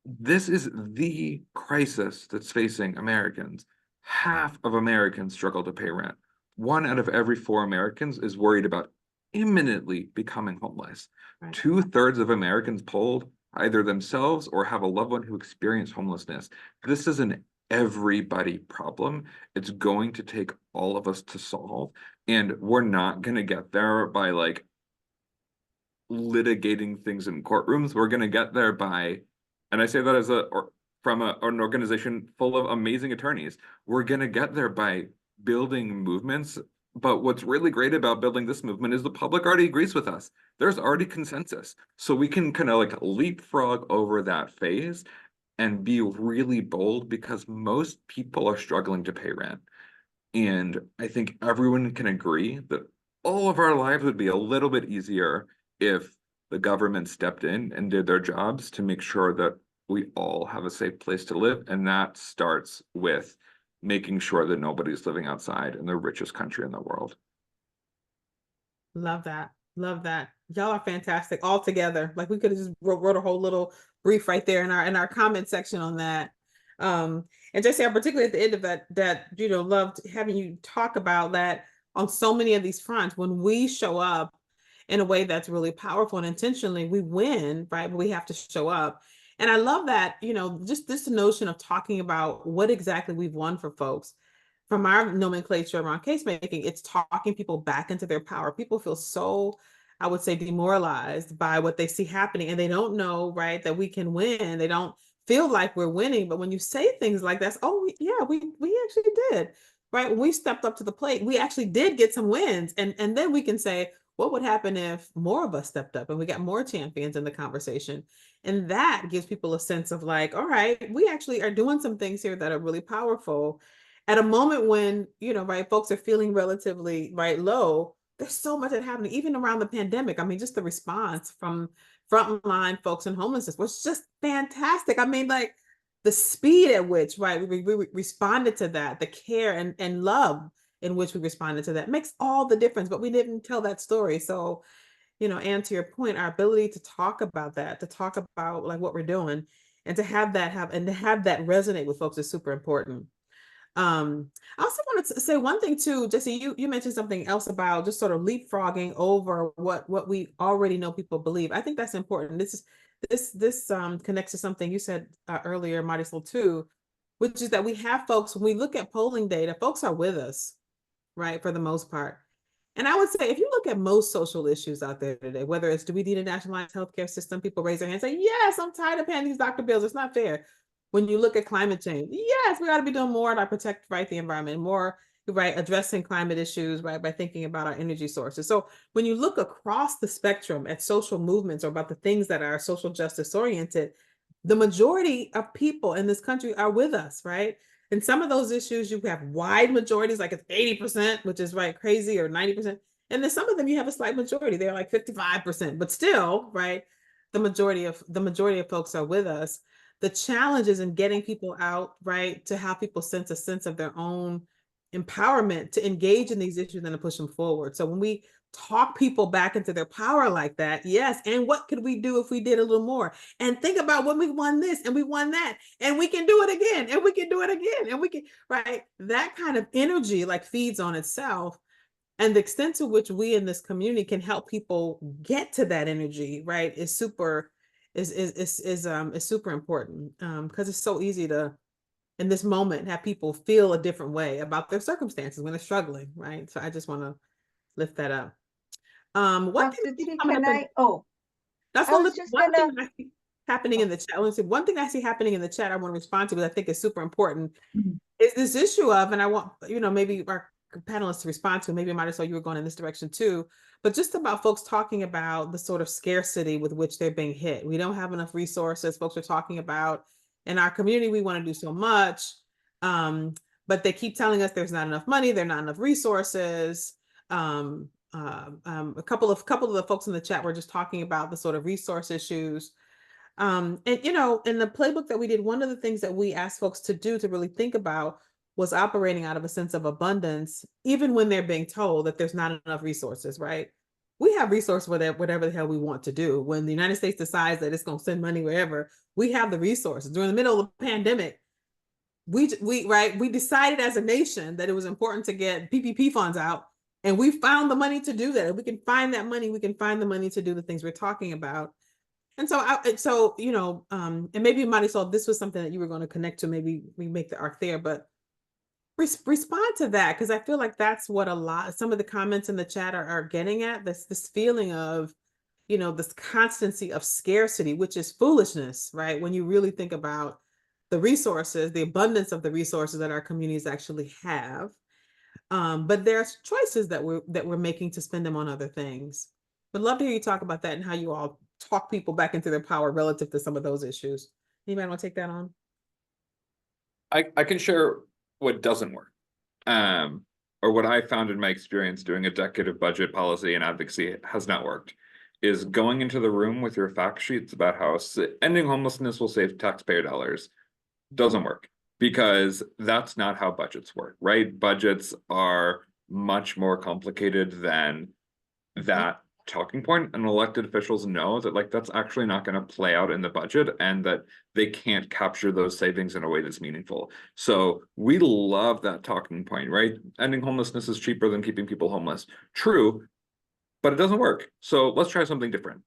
this is the crisis that's facing Americans. Half of Americans struggle to pay rent. 1 out of every 4 Americans is worried about imminently becoming homeless. Right. 2/3 of Americans polled either themselves or have a loved one who experienced homelessness. This is an everybody problem. It's going to take all of us to solve, and we're not going to get there by like litigating things in courtrooms. We're going to get there by, and I say that as from an organization full of amazing attorneys. We're going to get there by building movements. But what's really great about building this movement is the public already agrees with us. There's already consensus. So we can kind of like leapfrog over that phase and be really bold because most people are struggling to pay rent. And I think everyone can agree that all of our lives would be a little bit easier if the government stepped in and did their jobs to make sure that we all have a safe place to live. And that starts with making sure that nobody's living outside in the richest country in the world. Love that. Love that. Y'all are fantastic all together. Like we could have just wrote a whole little brief right there in our comment section on that. And Jesse, I particularly at the end of that loved having you talk about that on so many of these fronts. When we show up in a way that's really powerful and intentionally, we win, right? But we have to show up. And I love that, just this notion of talking about what exactly we've won for folks. From our nomenclature around case making, it's talking people back into their power. People feel so, I would say, demoralized by what they see happening, and they don't know, right, that we can win. They don't feel like we're winning. But when you say things like that, oh yeah, we actually did, right? When we stepped up to the plate, we actually did get some wins. And then we can say, what would happen if more of us stepped up and we got more champions in the conversation? And that gives people a sense of like, all right, we actually are doing some things here that are really powerful. At a moment when, right, folks are feeling relatively, right, low, there's so much that happening, even around the pandemic. I mean, just the response from frontline folks in homelessness was just fantastic. I mean, like the speed at which, right, we responded to that, the care and love in which we responded to that makes all the difference, but we didn't tell that story. So, and to your point, our ability to talk about that, to talk about like what we're doing and to have that resonate with folks is super important. I also wanted to say one thing too, Jesse, you mentioned something else about just sort of leapfrogging over what we already know people believe. I think that's important. This connects to something you said earlier, Marisol, too, which is that we have folks, when we look at polling data, folks are with us, right, for the most part. And I would say, if you look at most social issues out there today, whether it's do we need a nationalized healthcare system, people raise their hand and say, yes, I'm tired of paying these doctor bills. It's not fair. When you look at climate change, yes, we ought to be doing more to protect, right, the environment, more, right, addressing climate issues, right, by thinking about our energy sources. So when you look across the spectrum at social movements or about the things that are social justice oriented, the majority of people in this country are with us, right? And some of those issues, you have wide majorities, like it's 80%, which is right, crazy, or 90%. And then some of them you have a slight majority, they're like 55%, but still, right, the majority of folks are with us. The challenge is in getting people out, right, to have people sense a sense of their own empowerment to engage in these issues and to push them forward. So when we talk people back into their power like that. Yes. And what could we do if we did a little more? And think about when we won this and we won that, and we can do it again, and we can do it again, and we can, right? That kind of energy like feeds on itself. And the extent to which we in this community can help people get to that energy, right, is super important. Because it's so easy to, in this moment, have people feel a different way about their circumstances when they're struggling, right? So I just want to lift that up. One thing Dr. that's T, coming can up in, I, oh, that's I one, was just one gonna, thing that I see happening in the chat. I want to say one thing I see happening in the chat I want to respond to, because I think is super important, is this issue of, and I want, maybe our panelists to respond to, maybe Marisol, you were going in this direction too, but just about folks talking about the sort of scarcity with which they're being hit. We don't have enough resources. Folks are talking about, in our community, we want to do so much, but they keep telling us there's not enough money, there's not enough resources. A couple of the folks in the chat were just talking about the sort of resource issues. And in the playbook that we did, one of the things that we asked folks to do, to really think about, was operating out of a sense of abundance, even when they're being told that there's not enough resources, right? We have resources for that, whatever the hell we want to do. When the United States decides that it's going to send money wherever, we have the resources. During the middle of the pandemic, we decided as a nation that it was important to get PPP funds out, and we found the money to do that. If we can find that money, we can find the money to do the things we're talking about. And so, and maybe Marisol, this was something that you were going to connect to. Maybe we make the arc there, but respond to that, because I feel like that's what some of the comments in the chat are getting at. This feeling of, this constancy of scarcity, which is foolishness, right? When you really think about the resources, the abundance of the resources that our communities actually have. But there's choices that we're making to spend them on other things. Would love to hear you talk about that and how you all talk people back into their power relative to some of those issues. Anybody want to take that on? I can share what doesn't work. Or what I found in my experience doing a decade of budget policy and advocacy has not worked, is going into the room with your fact sheets about how ending homelessness will save taxpayer dollars. Doesn't work, because that's not how budgets work, right? Budgets are much more complicated than that talking point, and elected officials know that, like, that's actually not going to play out in the budget, and that they can't capture those savings in a way that's meaningful. So we love that talking point, right? Ending homelessness is cheaper than keeping people homeless. True, but it doesn't work. So let's try something different.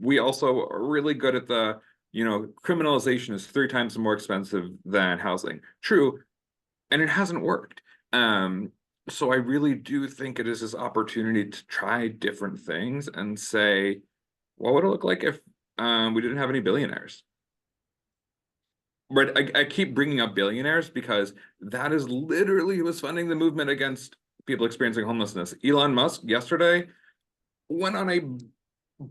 We also are really good at the, criminalization is 3 times more expensive than housing. True, and it hasn't worked. So I really do think it is this opportunity to try different things and say, what would it look like if we didn't have any billionaires? Right, I keep bringing up billionaires because that is literally who was funding the movement against people experiencing homelessness. Elon Musk yesterday went on a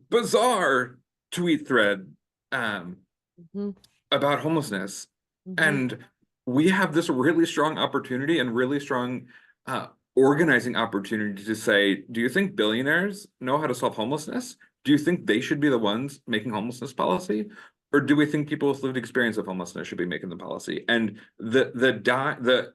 bizarre tweet thread about homelessness. And we have this really strong opportunity and really strong organizing opportunity to say, do you think billionaires know how to solve homelessness? Do you think they should be the ones making homelessness policy? Or do we think people with lived experience of homelessness should be making the policy? And the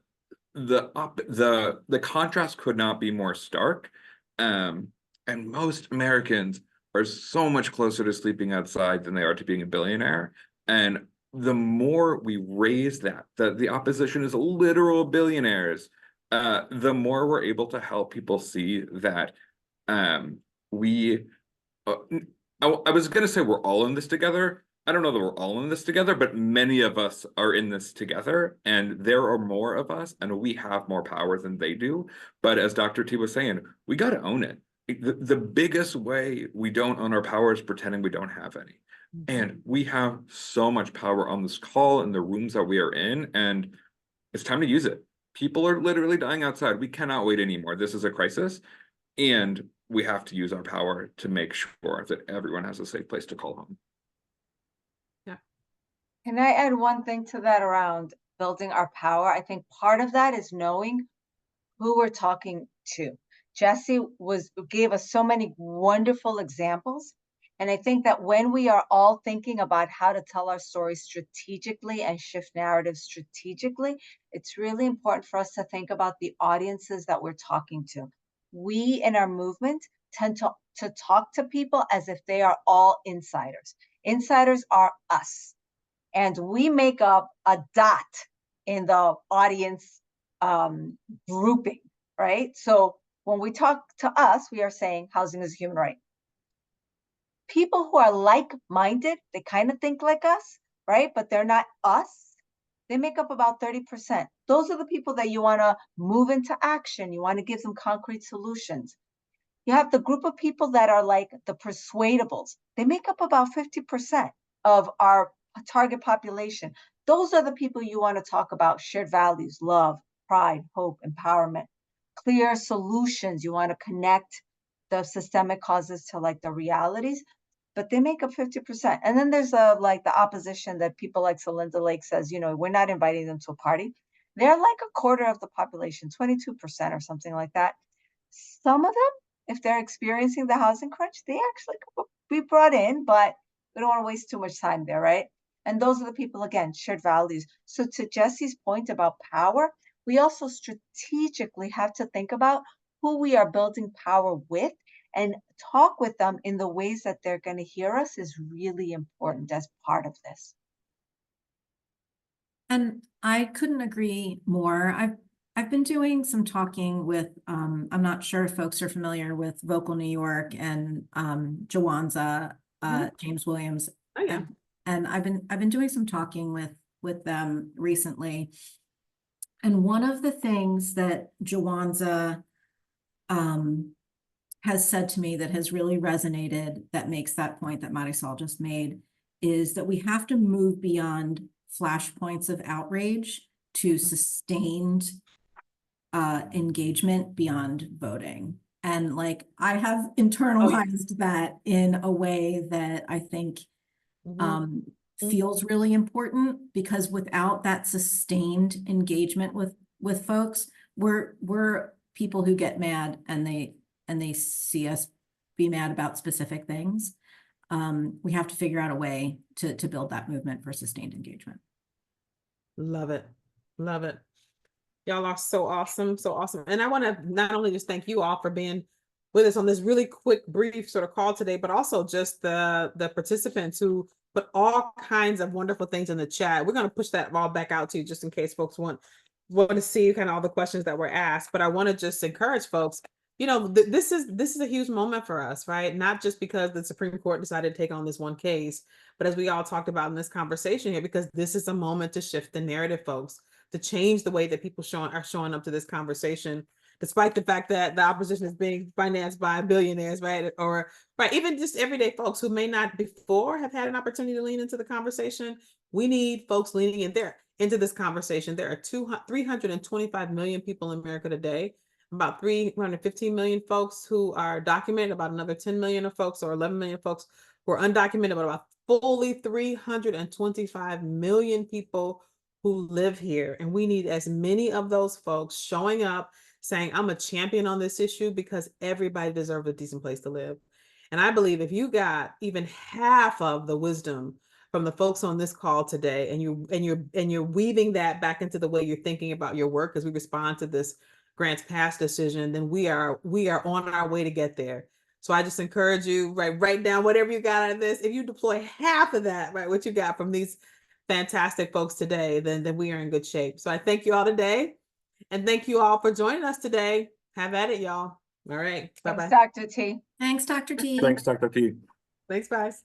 contrast could not be more stark. And most Americans are so much closer to sleeping outside than they are to being a billionaire. And the more we raise that the opposition is literal billionaires, the more we're able to help people see that I was going to say we're all in this together. I don't know that we're all in this together, but many of us are in this together, and there are more of us, and we have more power than they do. But as Dr. T was saying, we got to own it. The biggest way we don't own our power is pretending we don't have any. And we have so much power on this call in the rooms that we are in, and it's time to use it. People are literally dying outside. We cannot wait anymore. This is a crisis, and we have to use our power to make sure that everyone has a safe place to call home. Yeah. Can I add one thing to that around building our power? I think part of that is knowing who we're talking to. Jesse gave us so many wonderful examples. And I think that when we are all thinking about how to tell our story strategically and shift narratives strategically, it's really important for us to think about the audiences that we're talking to. We in our movement tend to talk to people as if they are all insiders. Insiders are us, and we make up a dot in the audience grouping, right? So when we talk to us, we are saying housing is a human right. People who are like-minded, they kind of think like us, right? But they're not us. They make up about 30%. Those are the people that you want to move into action. You want to give them concrete solutions. You have the group of people that are like the persuadables. They make up about 50% of our target population. Those are the people you want to talk about shared values, love, pride, hope, empowerment, clear solutions. You want to connect the systemic causes to like the realities, but they make up 50%. And then there's like the opposition that people like Celinda Lake says, you know, we're not inviting them to a party. They're like a quarter of the population, 22% or something like that. Some of them, if they're experiencing the housing crunch, they actually could be brought in, but we don't want to waste too much time there, right? And those are the people, again, shared values. So to Jesse's point about power, we also strategically have to think about who we are building power with, and talk with them in the ways that they're going to hear us is really important as part of this. And I couldn't agree more. I've been doing some talking with, I'm not sure if folks are familiar with Vocal New York and Jawanza, James Williams. Oh, yeah. And I've been doing some talking with them recently. And one of the things that Jawanza has said to me that has really resonated, that makes that point that Marisol just made, is that we have to move beyond flashpoints of outrage to sustained engagement beyond voting. And like, I have internalized that in a way that I think feels really important, because without that sustained engagement with folks, we're people who get mad and they see us be mad about specific things. We have to figure out a way to build that movement for sustained engagement. Love it. Love it. Y'all are so awesome. So awesome. And I want to not only just thank you all for being with us on this really quick, brief sort of call today, but also just the participants who put all kinds of wonderful things in the chat. We're going to push that all back out to you just in case folks want to see kind of all the questions that were asked. But I want to just encourage folks, you know, this is a huge moment for us, right? Not just because the Supreme Court decided to take on this one case, but as we all talked about in this conversation here, because this is a moment to shift the narrative, folks, to change the way that people are showing up to this conversation, despite the fact that the opposition is being financed by billionaires, right? Or right, even just everyday folks who may not before have had an opportunity to lean into the conversation. We need folks leaning in there into this conversation. There are 325 million people in America today, about 315 million folks who are documented, about another 10 million of folks or 11 million folks who are undocumented, but about fully 325 million people who live here. And we need as many of those folks showing up saying, I'm a champion on this issue, because everybody deserves a decent place to live. And I believe if you got even half of the wisdom from the folks on this call today, and you're weaving that back into the way you're thinking about your work as we respond to this Grants Pass decision, then we are on our way to get there. So I just encourage you, write down whatever you got out of this. If you deploy half of that, right, what you got from these fantastic folks today, then we are in good shape. So I thank you all today, and thank you all for joining us today. Have at it, y'all. All right. Bye-bye. Thanks, Dr. T. Thanks, Dr. T. Thanks, Dr. T. Thanks, guys.